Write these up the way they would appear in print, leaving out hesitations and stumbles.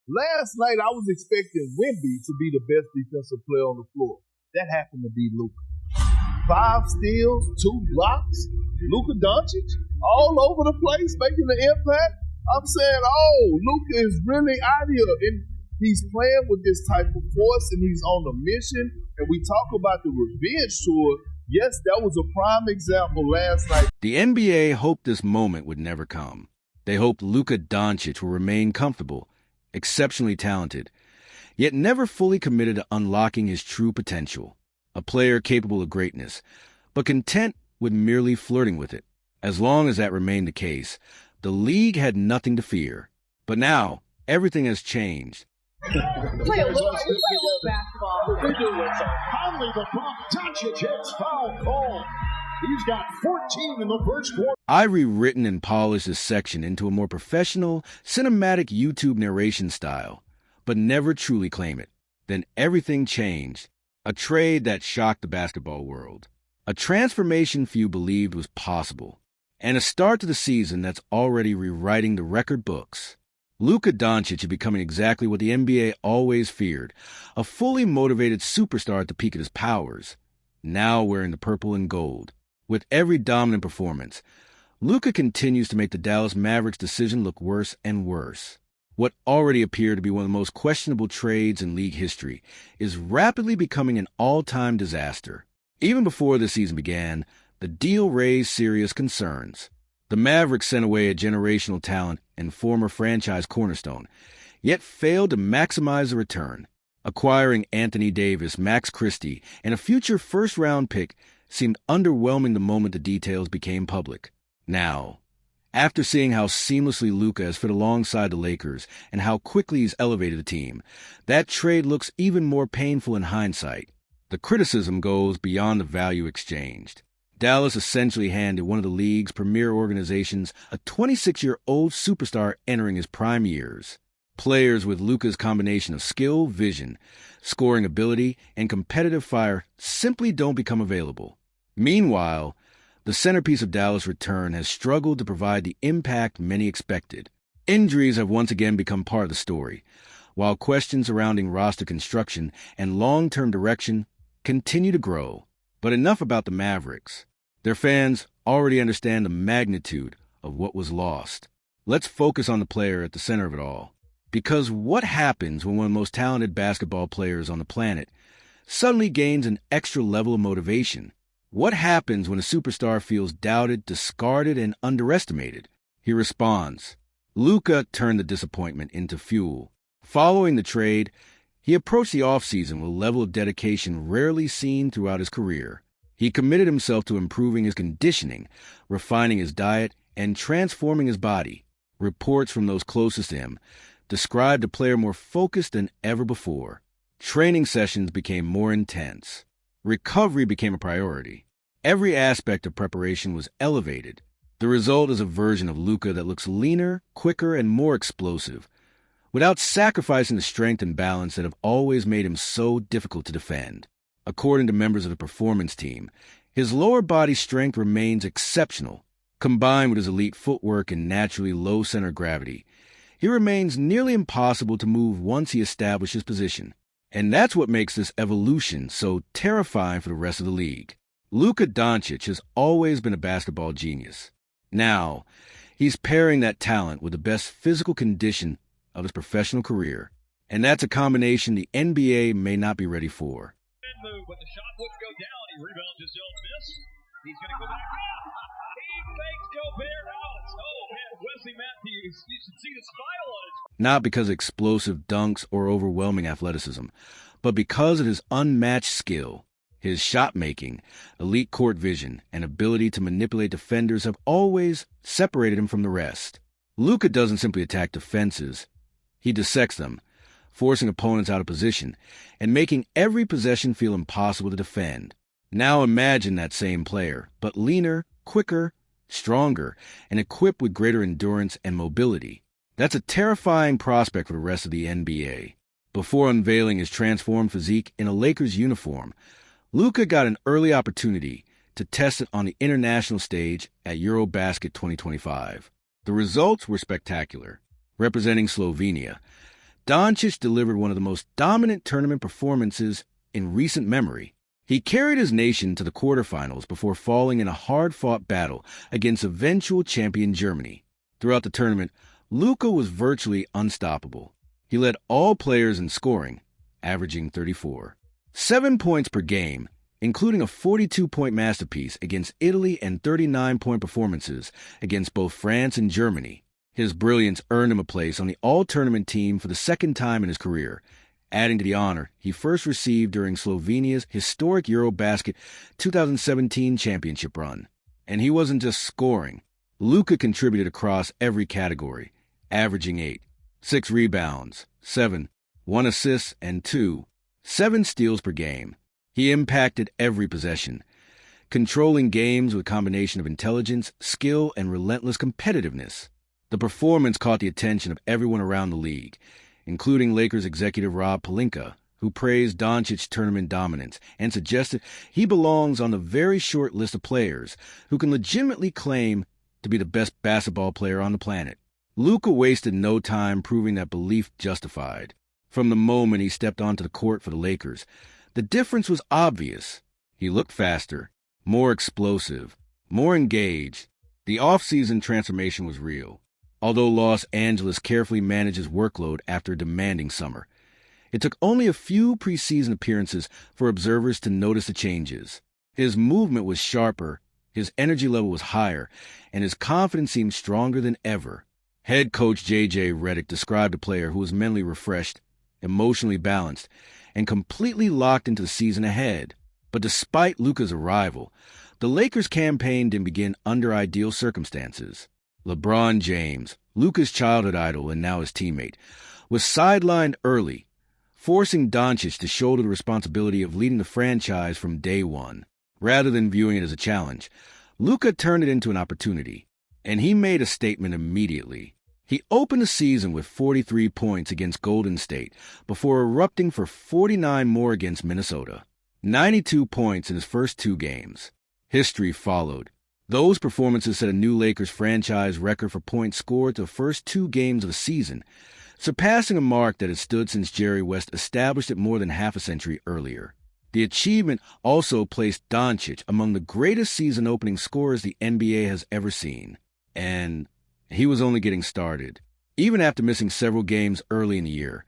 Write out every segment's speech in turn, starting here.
Last night, I was expecting Wemby to be the best defensive player on the floor. That happened to be Luka. 5 steals, 2 blocks. Luka Dončić all over the place making the impact. I'm saying, Luka is really out here, and he's playing with this type of force, and he's on a mission. And we talk about the revenge tour. Yes, that was a prime example last night. The NBA hoped this moment would never come. They hoped Luka Dončić will remain comfortable, exceptionally talented, yet never fully committed to unlocking his true potential. A player capable of greatness, but content with merely flirting with it. As long as that remained the case, the league had nothing to fear. But now, everything has changed. Play a little basketball. They do it. Finally, the bump. Dončić hits foul call. He's got 14 in the first quarter. I've rewritten and polished this section into a more professional, cinematic YouTube narration style, but never truly claim it. Then everything changed. A trade that shocked the basketball world. A transformation few believed was possible. And a start to the season that's already rewriting the record books. Luka Dončić is becoming exactly what the NBA always feared, a fully motivated superstar at the peak of his powers, now wearing the purple and gold. With every dominant performance, Luka continues to make the Dallas Mavericks' decision look worse and worse. What already appeared to be one of the most questionable trades in league history is rapidly becoming an all-time disaster. Even before the season began, the deal raised serious concerns. The Mavericks sent away a generational talent and former franchise cornerstone, yet failed to maximize the return. Acquiring Anthony Davis, Max Christie, and a future first-round pick seemed underwhelming the moment the details became public. Now, after seeing how seamlessly Luka has fit alongside the Lakers and how quickly he's elevated the team, that trade looks even more painful in hindsight. The criticism goes beyond the value exchanged. Dallas essentially handed one of the league's premier organizations a 26-year-old superstar entering his prime years. Players with Luka's combination of skill, vision, scoring ability, and competitive fire simply don't become available. Meanwhile, the centerpiece of Dallas' return has struggled to provide the impact many expected. Injuries have once again become part of the story, while questions surrounding roster construction and long-term direction continue to grow. But enough about the Mavericks. Their fans already understand the magnitude of what was lost. Let's focus on the player at the center of it all. Because what happens when one of the most talented basketball players on the planet suddenly gains an extra level of motivation? What happens when a superstar feels doubted, discarded, and underestimated? He responds. Luka turned the disappointment into fuel. Following the trade, he approached the offseason with a level of dedication rarely seen throughout his career. He committed himself to improving his conditioning, refining his diet, and transforming his body. Reports from those closest to him described the player more focused than ever before. Training sessions became more intense. Recovery became a priority. Every aspect of preparation was elevated. The result is a version of Luka that looks leaner, quicker, and more explosive, without sacrificing the strength and balance that have always made him so difficult to defend. According to members of the performance team, his lower body strength remains exceptional. Combined with his elite footwork and naturally low center of gravity, he remains nearly impossible to move once he establishes position. And that's what makes this evolution so terrifying for the rest of the league. Luka Dončić has always been a basketball genius. Now, he's pairing that talent with the best physical condition of his professional career. And that's a combination the NBA may not be ready for. Move, but the shot wouldn't go down. He rebounds his own miss. He's going to go back up. He fakes Gobert out. Oh, man, Wesley Matthews. You should see the smile on his face. Not because of explosive dunks or overwhelming athleticism, but because of his unmatched skill. His shot-making, elite court vision, and ability to manipulate defenders have always separated him from the rest. Luka doesn't simply attack defenses. He dissects them, forcing opponents out of position and making every possession feel impossible to defend. Now imagine that same player, but leaner, quicker, stronger, and equipped with greater endurance and mobility. That's a terrifying prospect for the rest of the NBA. Before unveiling his transformed physique in a Lakers uniform, Luka got an early opportunity to test it on the international stage at EuroBasket 2025. The results were spectacular. Representing Slovenia, Dončić delivered one of the most dominant tournament performances in recent memory. He carried his nation to the quarterfinals before falling in a hard-fought battle against eventual champion Germany. Throughout the tournament, Luka was virtually unstoppable. He led all players in scoring, averaging 34. 7 points per game, including a 42-point masterpiece against Italy and 39-point performances against both France and Germany. His brilliance earned him a place on the all-tournament team for the second time in his career, adding to the honor he first received during Slovenia's historic Eurobasket 2017 championship run. And he wasn't just scoring. Luka contributed across every category, averaging 8, 6 rebounds, 7, 1 assist, and 7 steals per game. He impacted every possession, controlling games with a combination of intelligence, skill, and relentless competitiveness. The performance caught the attention of everyone around the league, including Lakers executive Rob Pelinka, who praised Dončić's tournament dominance and suggested he belongs on the very short list of players who can legitimately claim to be the best basketball player on the planet. Luka wasted no time proving that belief justified. From the moment he stepped onto the court for the Lakers, the difference was obvious. He looked faster, more explosive, more engaged. The off-season transformation was real. Although Los Angeles carefully managed his workload after a demanding summer, it took only a few preseason appearances for observers to notice the changes. His movement was sharper, his energy level was higher, and his confidence seemed stronger than ever. Head coach J.J. Redick described a player who was mentally refreshed, emotionally balanced, and completely locked into the season ahead. But despite Luka's arrival, the Lakers' campaign didn't begin under ideal circumstances. LeBron James, Luka's childhood idol and now his teammate, was sidelined early, forcing Dončić to shoulder the responsibility of leading the franchise from day one. Rather than viewing it as a challenge, Luka turned it into an opportunity, and he made a statement immediately. He opened the season with 43 points against Golden State before erupting for 49 more against Minnesota. 92 points in his first 2 games. History followed. Those performances set a new Lakers franchise record for points scored to the first 2 games of the season, surpassing a mark that had stood since Jerry West established it more than half a century earlier. The achievement also placed Dončić among the greatest season-opening scorers the NBA has ever seen. And he was only getting started. Even after missing several games early in the year,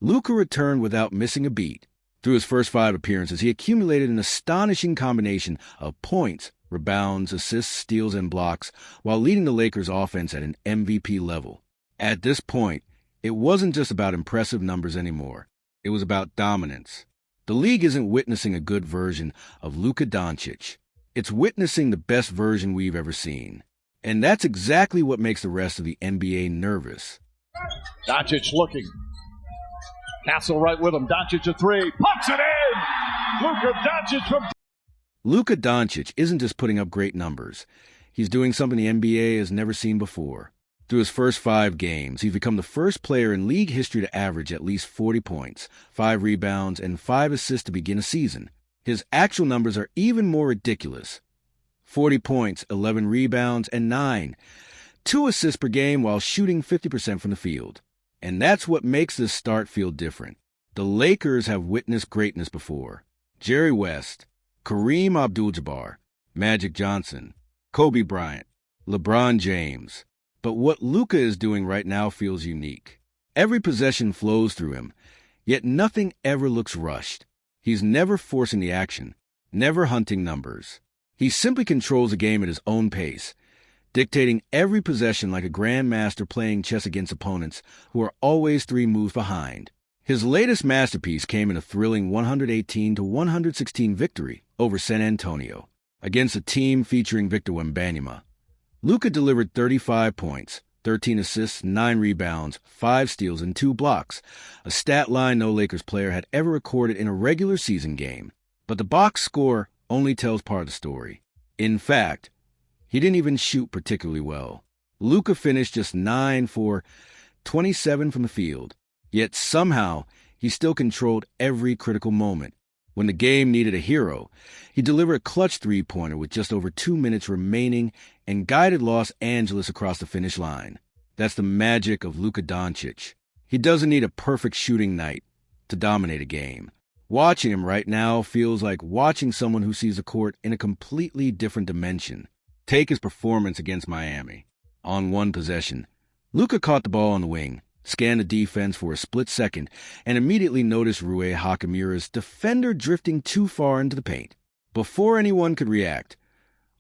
Luka returned without missing a beat. Through his first 5 appearances, he accumulated an astonishing combination of points, rebounds, assists, steals, and blocks, while leading the Lakers' offense at an MVP level. At this point, it wasn't just about impressive numbers anymore. It was about dominance. The league isn't witnessing a good version of Luka Dončić. It's witnessing the best version we've ever seen. And that's exactly what makes the rest of the NBA nervous. Dončić looking. Castle right with him. Dončić a 3. Puts it in! Luka Dončić from... Luka Dončić isn't just putting up great numbers. He's doing something the NBA has never seen before. Through his first 5 games, he's become the first player in league history to average at least 40 points, 5 rebounds, and 5 assists to begin a season. His actual numbers are even more ridiculous. 40 points, 11 rebounds, and 2 assists per game while shooting 50% from the field. And that's what makes this start feel different. The Lakers have witnessed greatness before. Jerry West, Kareem Abdul-Jabbar, Magic Johnson, Kobe Bryant, LeBron James. But what Luka is doing right now feels unique. Every possession flows through him, yet nothing ever looks rushed. He's never forcing the action, never hunting numbers. He simply controls the game at his own pace, dictating every possession like a grandmaster playing chess against opponents who are always 3 moves behind. His latest masterpiece came in a thrilling 118-116 victory over San Antonio. Against a team featuring Victor Wembanyama, Luka delivered 35 points, 13 assists, 9 rebounds, 5 steals, and 2 blocks, a stat line no Lakers player had ever recorded in a regular season game. But the box score only tells part of the story. In fact, he didn't even shoot particularly well. Luka finished just 9 for 27 from the field, yet somehow he still controlled every critical moment. When the game needed a hero, he delivered a clutch 3-pointer with just over 2 minutes remaining and guided Los Angeles across the finish line. That's the magic of Luka Dončić. He doesn't need a perfect shooting night to dominate a game. Watching him right now feels like watching someone who sees the court in a completely different dimension. Take his performance against Miami. On one possession, Luka caught the ball on the wing, scanned the defense for a split second, and immediately noticed Rui Hachimura's defender drifting too far into the paint. Before anyone could react,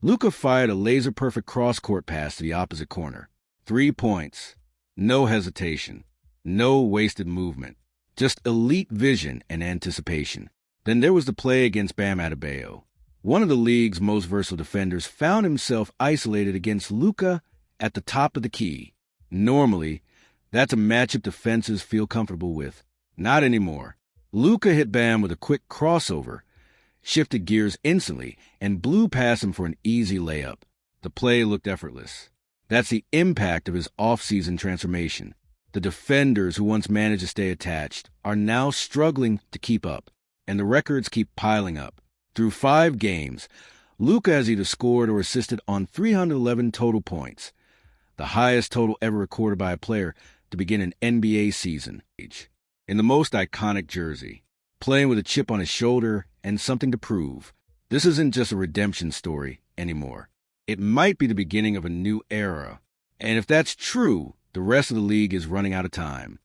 Luka fired a laser-perfect cross-court pass to the opposite corner. 3 points. No hesitation. No wasted movement. Just elite vision and anticipation. Then there was the play against Bam Adebayo. One of the league's most versatile defenders found himself isolated against Luka at the top of the key. Normally, that's a matchup defenses feel comfortable with. Not anymore. Luka hit Bam with a quick crossover, shifted gears instantly, and blew past him for an easy layup. The play looked effortless. That's the impact of his off-season transformation. The defenders who once managed to stay attached are now struggling to keep up, and the records keep piling up. Through 5 games, Luka has either scored or assisted on 311 total points, the highest total ever recorded by a player to begin an NBA season. In the most iconic jersey, playing with a chip on his shoulder and something to prove. This isn't just a redemption story anymore. It might be the beginning of a new era. And if that's true, the rest of the league is running out of time.